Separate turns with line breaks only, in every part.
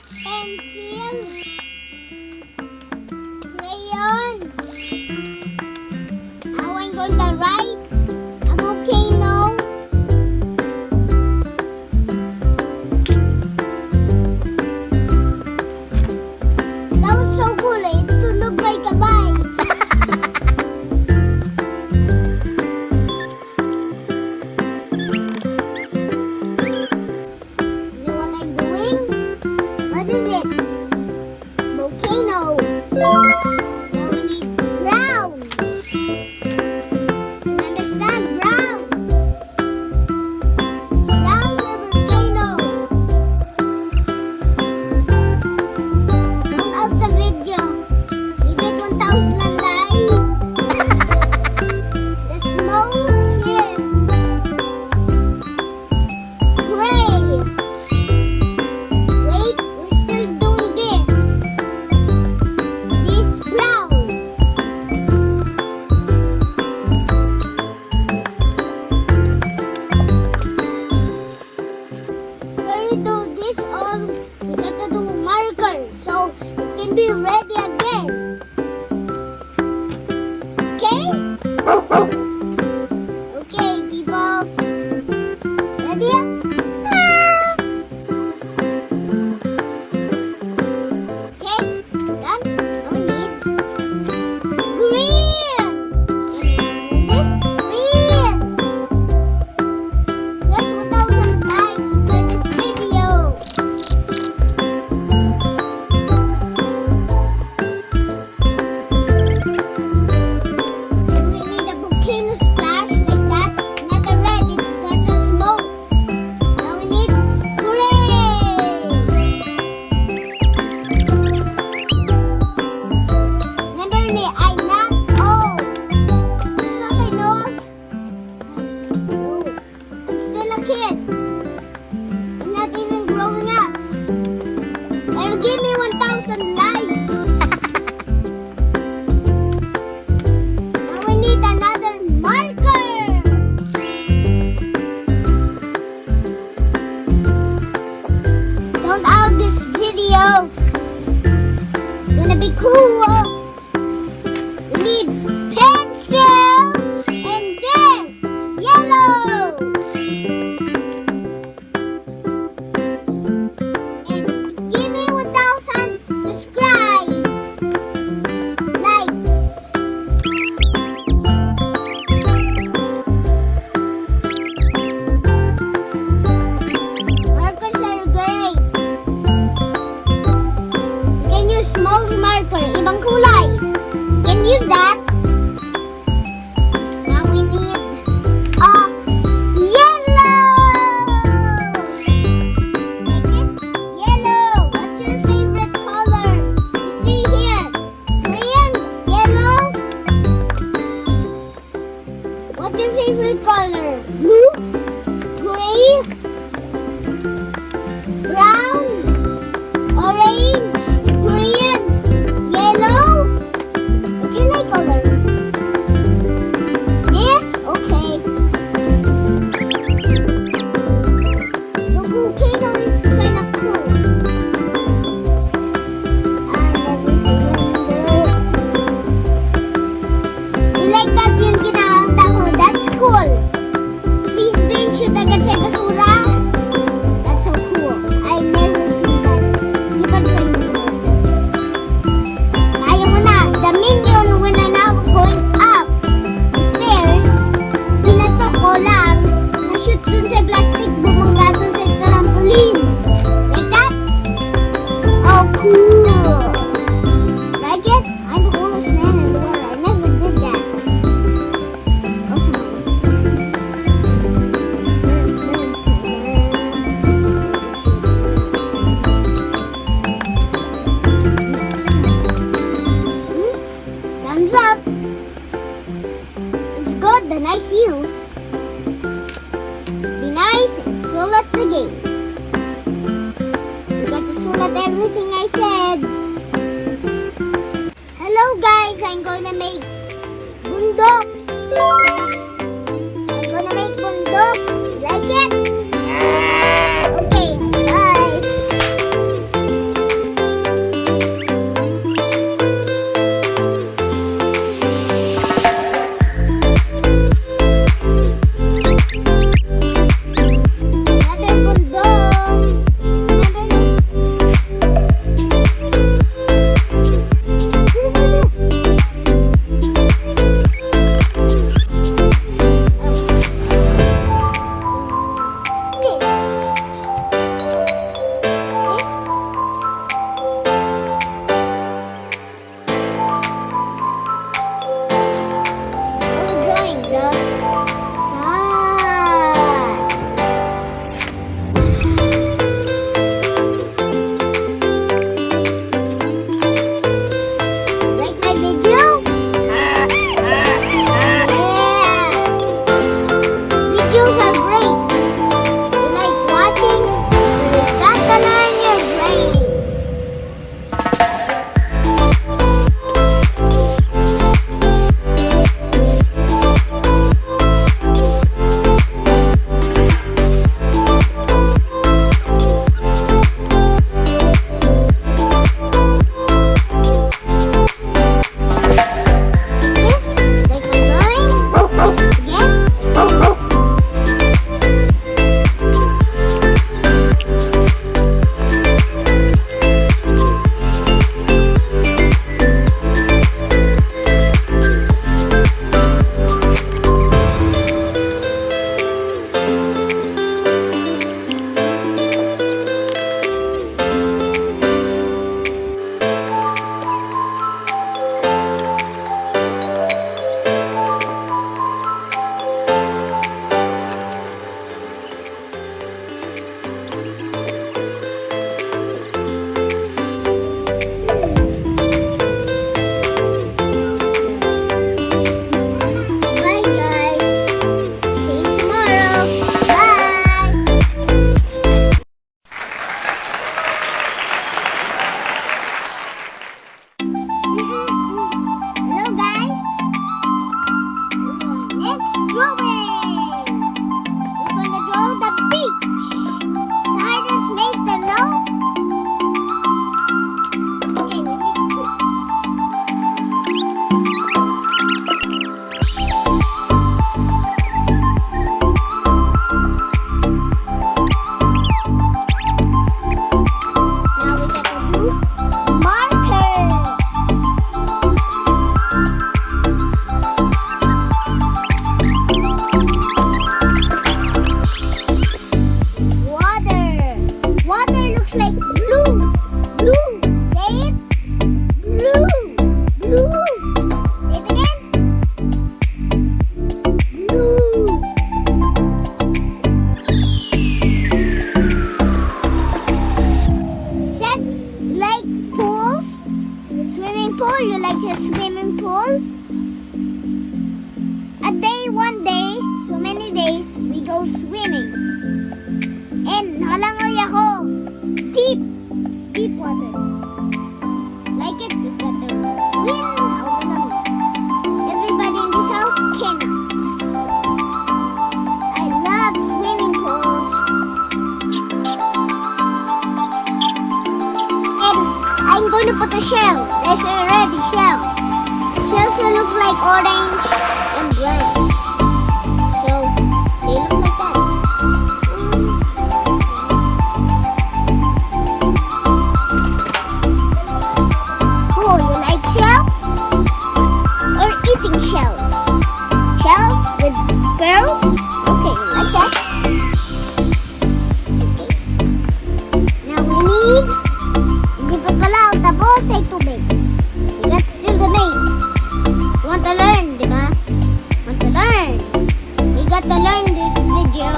pencil, crayon. Now I'm going to write a volcano. That was so cool. It looked like a bike. What is it? Volcano. Now we need brown. Understand? Brown. Brown for volcano. Don't out the video. Leave it 1,000 likes. The smoke is gray. Wait, we're still doing this. This brown. When we do this all, we gotta do marker so it can be ready again. Okay? Okay, people. Ready? Okay, done. Now we need green. This green. Press 1,000 likes for this video. And we need a volcano splash like that. Not a red, it's just a smoke. Now we need gray. Remember me, I'm not old. It's not I know of. No, I'm still a kid. I'm not even growing up. And give me 1,000 likes. Now we need another marker. Don't out this video. It's gonna be cool. We need pencil and this yellow. And give me 1,000 subscribe. Likes. Markers are great. You can use small marker, ibang kulay. You can use that. Now we need yellow. Like this, yellow. What's your favorite color? You see here, green, yellow. What's your favorite color? Blue, gray, brown, orange, green, yellow. What do you like color? This? Okay. The volcano is kind of cool. I never surrender. You like that yung kinakanta ko? That's cool. Please don't shoot agad sa basura. That's so cool. I never seen that. Keep on trying to do it. Kaya mo na. The minion when I'm now going up the stairs, pinatok ko lang, na-shoot dun sa plastic, bumangga dun sa trampoline. Like that? Oh, cool. Like it? I'm the coolest man in the world. I never did that. It's awesome. Thumbs up. It's good, then I see you. Be nice and sulat the game. You got to sulat everything I said. Hello guys, I'm gonna make bundok. I'm gonna make bundok. You like it? Okay, bye. go swimming. And halangoy ako. Deep water. Like it, you gotta swim out the lake. Everybody in this house cannot. I love swimming pools. And I'm going to put a shell. There's already shell. Shells will look like orange and brown. So, they look like that. Oh, you like shells? Or eating shells? Shells with pearls? Okay, like that. Okay. Now we need, hindi pa pala ang tapos ay tubig. That's still the main. Want to learn, di ba? Want to learn. We got to learn this video.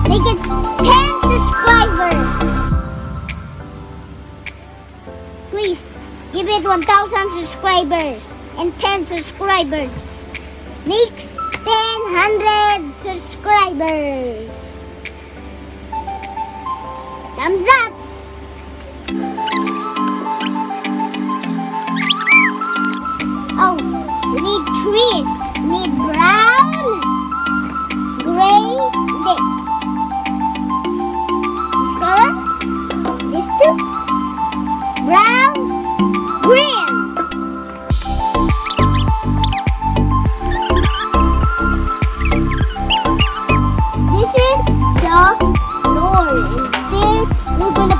Make it 10 subscribers. Please, give it 1,000 subscribers and 10 subscribers. Makes 1,000 subscribers. Thumbs up. Oh, we need trees. We need brown, gray, this. This color, this two, brown, green. This is the floor, and there we're gonna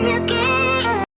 you can